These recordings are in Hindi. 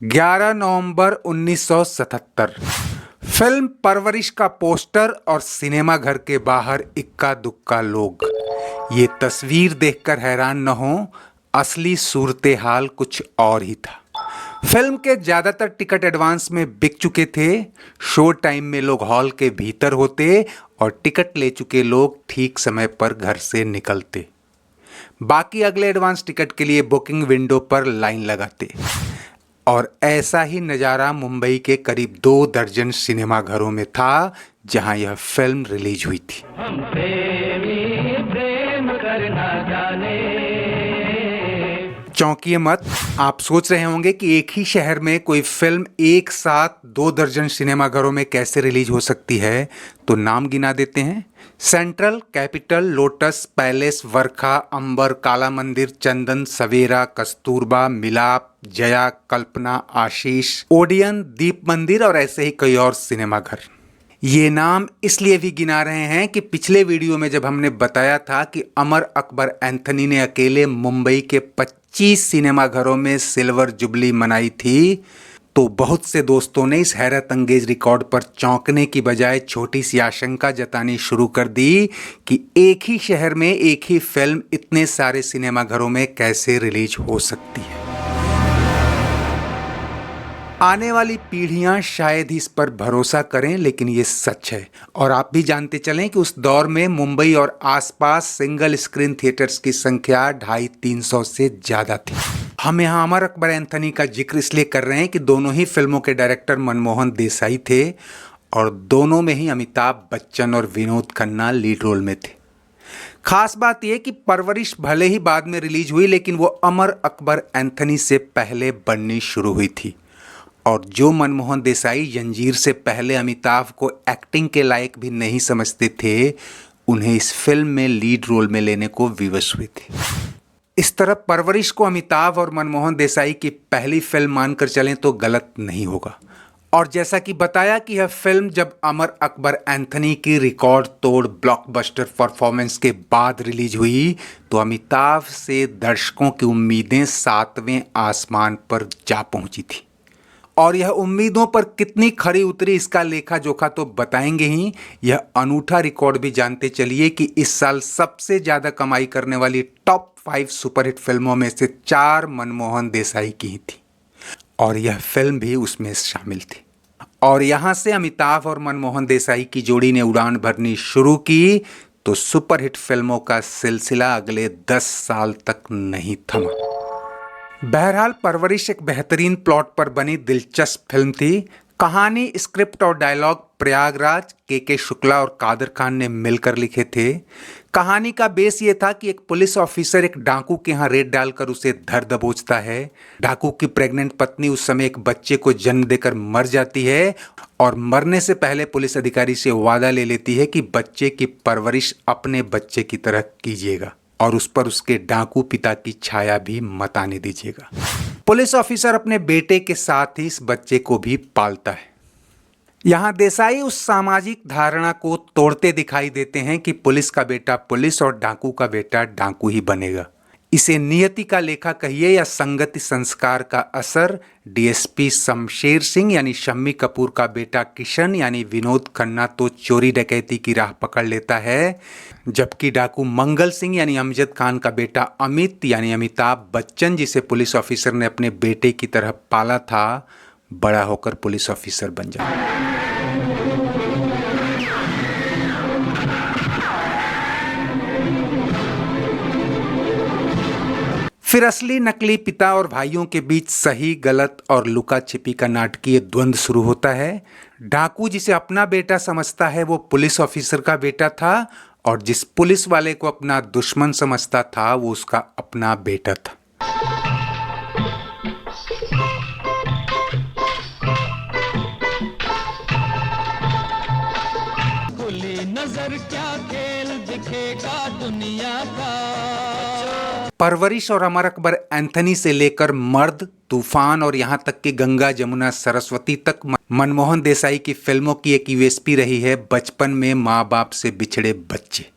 11 नवंबर 1977। फिल्म परवरिश का पोस्टर और सिनेमा घर के बाहर इक्का दुक्का लोग। ये तस्वीर देखकर हैरान न हो, असली सूरत हाल कुछ और ही था। फिल्म के ज्यादातर टिकट एडवांस में बिक चुके थे। शो टाइम में लोग हॉल के भीतर होते और टिकट ले चुके लोग ठीक समय पर घर से निकलते। बाकी अगले एडवांस टिकट के लिए बुकिंग विंडो पर लाइन लगाते। और ऐसा ही नज़ारा मुंबई के करीब 2 दर्जन सिनेमा घरों में था जहां यह फिल्म रिलीज हुई थी। हम प्रेम करना जाने। चौंकिए मत, आप सोच रहे होंगे कि एक ही शहर में कोई फिल्म एक साथ 2 दर्जन सिनेमा घरों में कैसे रिलीज हो सकती है, तो नाम गिना देते हैं। Central, capital, lotus, palace, Varkha, अंबर, काला मंदिर, चंदन, सवेरा, कस्तूरबा, मिलाप, जया, कल्पना, आशीष, ओडियन, दीप मंदिर और ऐसे ही कई और सिनेमा घर। ये नाम इसलिए भी गिना रहे हैं कि पिछले वीडियो में जब हमने बताया था कि अमर अकबर एंथनी ने अकेले मुंबई के 25 सिनेमा घरों में सिल्वर जुबली मनाई थी, तो बहुत से दोस्तों ने इस हैरत अंगेज रिकॉर्ड पर चौंकने की बजाय छोटी सी आशंका जतानी शुरू कर दी कि एक ही शहर में एक ही फिल्म इतने सारे सिनेमा घरों में कैसे रिलीज हो सकती है। आने वाली पीढ़ियां शायद ही इस पर भरोसा करें, लेकिन ये सच है। और आप भी जानते चलें कि उस दौर में मुंबई और आसपास सिंगल स्क्रीन थिएटर्स की संख्या 250-300 से ज़्यादा थी। हम यहाँ अमर अकबर एंथनी का जिक्र इसलिए कर रहे हैं कि दोनों ही फिल्मों के डायरेक्टर मनमोहन देसाई थे और दोनों में ही अमिताभ बच्चन और विनोद खन्ना लीड रोल में थे। खास बात यह कि परवरिश भले ही बाद में रिलीज हुई, लेकिन वो अमर अकबर एंथनी से पहले बननी शुरू हुई थी। और जो मनमोहन देसाई जंजीर से पहले अमिताभ को एक्टिंग के लायक भी नहीं समझते थे, उन्हें इस फिल्म में लीड रोल में लेने को विवश हुए थे। इस तरह परवरिश को अमिताभ और मनमोहन देसाई की पहली फिल्म मानकर चलें तो गलत नहीं होगा। और जैसा कि बताया कि यह फिल्म जब अमर अकबर एंथनी की रिकॉर्ड तोड़ ब्लॉकबस्टर परफॉर्मेंस के बाद रिलीज हुई, तो अमिताभ से दर्शकों की उम्मीदें 7वें आसमान पर जा पहुंची थी। और यह उम्मीदों पर कितनी खरी उतरी इसका लेखा जोखा तो बताएंगे ही। यह अनूठा रिकॉर्ड भी जानते चलिए कि इस साल सबसे ज्यादा कमाई करने वाली टॉप 5 सुपरहिट फिल्मों में से 4 मनमोहन देसाई की ही थी और यह फिल्म भी उसमें शामिल थी। और यहां से अमिताभ और मनमोहन देसाई की जोड़ी ने उड़ान भरनी शुरू की, तो सुपरहिट फिल्मों का सिलसिला अगले 10 साल तक नहीं थमा। बहरहाल परवरिश एक बेहतरीन प्लॉट पर बनी दिलचस्प फिल्म थी। कहानी, स्क्रिप्ट और डायलॉग प्रयागराज, के शुक्ला और कादर खान ने मिलकर लिखे थे। कहानी का बेस ये था कि एक पुलिस ऑफिसर एक डाकू के यहाँ रेड डालकर उसे धर दबोचता है। डाकू की प्रेग्नेंट पत्नी उस समय एक बच्चे को जन्म देकर मर जाती है और मरने से पहले पुलिस अधिकारी से वादा ले लेती है कि बच्चे की परवरिश अपने बच्चे की तरह कीजिएगा और उस पर उसके डाकू पिता की छाया भी मत आने दीजिएगा। पुलिस ऑफिसर अपने बेटे के साथ ही इस बच्चे को भी पालता है। यहाँ देसाई उस सामाजिक धारणा को तोड़ते दिखाई देते हैं कि पुलिस का बेटा पुलिस और डाकू का बेटा डाकू ही बनेगा। इसे नियति का लेखा कहिए या संगति संस्कार का असर, डीएसपी शमशेर सिंह यानी शम्मी कपूर का बेटा किशन यानी विनोद खन्ना तो चोरी डकैती की राह पकड़ लेता है, जबकि डाकू मंगल सिंह यानी अमजद खान का बेटा अमित यानी अमिताभ बच्चन, जिसे पुलिस ऑफिसर ने अपने बेटे की तरह पाला था, बड़ा होकर पुलिस ऑफिसर बन जाता है। फिर असली नकली पिता और भाइयों के बीच सही गलत और लुका छिपी का नाटकीय द्वंद्व शुरू होता है। डाकू जिसे अपना बेटा समझता है वो पुलिस ऑफिसर का बेटा था और जिस पुलिस वाले को अपना दुश्मन समझता था वो उसका अपना बेटा था। खुली नजर क्या खेल दिखेगा दुनिया का। परवरिश और अमर अकबर एंथनी से लेकर मर्द, तूफान और यहाँ तक कि गंगा जमुना सरस्वती तक मनमोहन देसाई की फिल्मों की एक यूएसपी रही है बचपन में माँ बाप से बिछड़े बच्चे।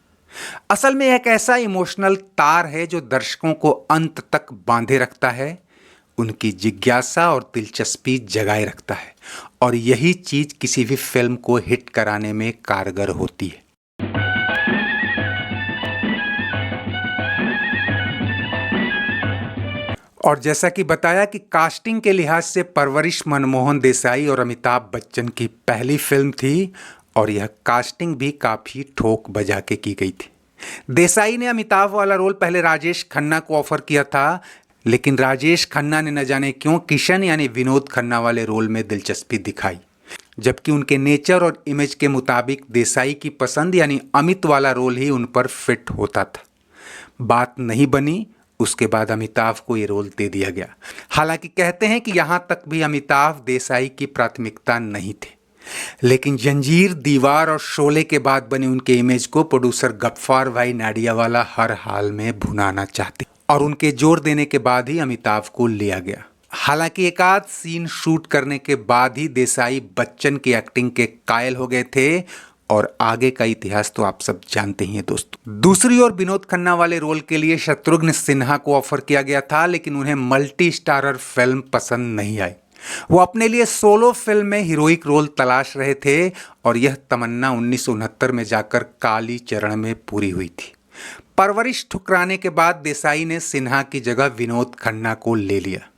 असल में एक ऐसा इमोशनल तार है जो दर्शकों को अंत तक बांधे रखता है। उनकी जिज्ञासा और दिलचस्पी जगाए रखता है और यही चीज किसी भी फिल्म को हिट कराने में कारगर होती है। और जैसा कि बताया कि कास्टिंग के लिहाज से परवरिश मनमोहन देसाई और अमिताभ बच्चन की पहली फिल्म थी और यह कास्टिंग भी काफ़ी ठोक बजा के की गई थी। देसाई ने अमिताभ वाला रोल पहले राजेश खन्ना को ऑफर किया था, लेकिन राजेश खन्ना ने न जाने क्यों किशन यानी विनोद खन्ना वाले रोल में दिलचस्पी दिखाई, जबकि उनके नेचर और इमेज के मुताबिक देसाई की पसंद यानी अमित वाला रोल ही उन पर फिट होता था। बात नहीं बनी, उसके बाद अमिताभ को ये रोल दे दिया गया। हालांकि कहते हैं कि यहां तक भी अमिताभ देसाई की प्राथमिकता नहीं थे, लेकिन जंजीर, दीवार और शोले के बाद बने उनके इमेज को प्रोड्यूसर गफ्फार भाई नाडियावाला हर हाल में भुनाना चाहते और उनके जोर देने के बाद ही अमिताभ को लिया गया। हालांकि एक आध सीन शूट करने के बाद ही देसाई बच्चन की एक्टिंग के कायल हो गए थे और आगे का इतिहास तो आप सब जानते ही हैं दोस्तों। दूसरी ओर विनोद खन्ना वाले रोल के लिए शत्रुघ्न सिन्हा को ऑफर किया गया था, लेकिन उन्हें मल्टी स्टारर फिल्म पसंद नहीं आई। वो अपने लिए सोलो फिल्म में हीरोइक रोल तलाश रहे थे और यह तमन्ना 1969 में जाकर काली चरण में पूरी हुई थी। परवरिश ठुकराने के बाद देसाई ने सिन्हा की जगह विनोद खन्ना को ले लिया।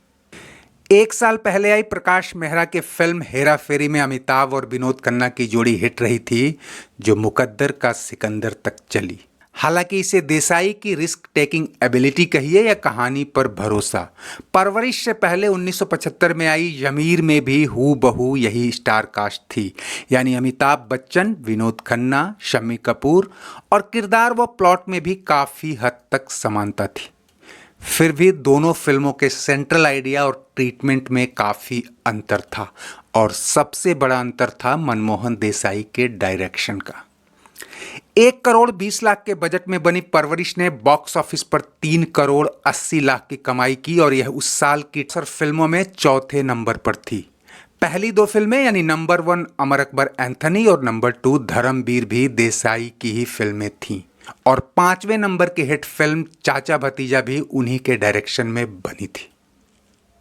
एक साल पहले आई प्रकाश मेहरा के फिल्म हेरा फेरी में अमिताभ और विनोद खन्ना की जोड़ी हिट रही थी, जो मुकद्दर का सिकंदर तक चली। हालांकि इसे देसाई की रिस्क टेकिंग एबिलिटी कहिए या कहानी पर भरोसा, परवरिश से पहले 1975 में आई जमीर में भी हूबहू यही स्टार कास्ट थी, यानी अमिताभ बच्चन, विनोद खन्ना, शम्मी कपूर और किरदार व प्लॉट में भी काफ़ी हद तक समानता थी। फिर भी दोनों फिल्मों के सेंट्रल आइडिया और ट्रीटमेंट में काफ़ी अंतर था और सबसे बड़ा अंतर था मनमोहन देसाई के डायरेक्शन का। 1 करोड़ 20 लाख के बजट में बनी परवरिश ने बॉक्स ऑफिस पर 3 करोड़ 80 लाख की कमाई की और यह उस साल की फिल्मों में चौथे नंबर पर थी। पहली 2 फिल्में यानी नंबर 1 अमर अकबर एंथनी और नंबर 2 धर्मवीर भी देसाई की ही फिल्में थीं और 5वें नंबर की हिट फिल्म चाचा भतीजा भी उन्हीं के डायरेक्शन में बनी थी।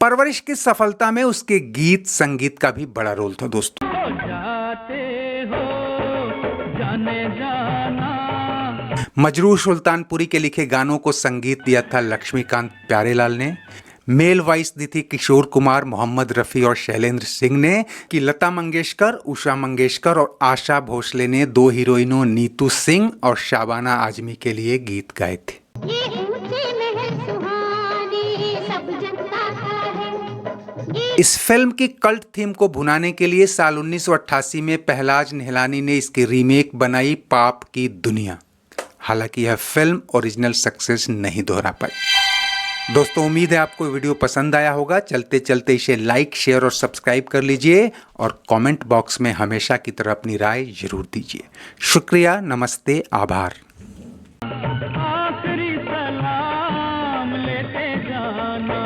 परवरिश की सफलता में उसके गीत संगीत का भी बड़ा रोल था दोस्तों। मजरूह सुल्तानपुरी के लिखे गानों को संगीत दिया था लक्ष्मीकांत प्यारेलाल ने। मेल वॉइस दी थी किशोर कुमार, मोहम्मद रफ़ी और शैलेंद्र सिंह ने। कि लता मंगेशकर, उषा मंगेशकर और आशा भोसले ने 2 हीरोइनों नीतू सिंह और शाबाना आजमी के लिए गीत गाए थे। इस फिल्म की कल्ट थीम को भुनाने के लिए साल 1988 में पहलाज निहलानी ने इसकी रीमेक बनाई पाप की दुनिया। हालांकि यह फिल्म ओरिजिनल सक्सेस नहीं दोहरा पाई। दोस्तों, उम्मीद है आपको वीडियो पसंद आया होगा। चलते चलते इसे लाइक, शेयर और सब्सक्राइब कर लीजिए और कमेंट बॉक्स में हमेशा की तरह अपनी राय जरूर दीजिए। शुक्रिया, नमस्ते, आभार। आखिरी सलाम लेते जाना।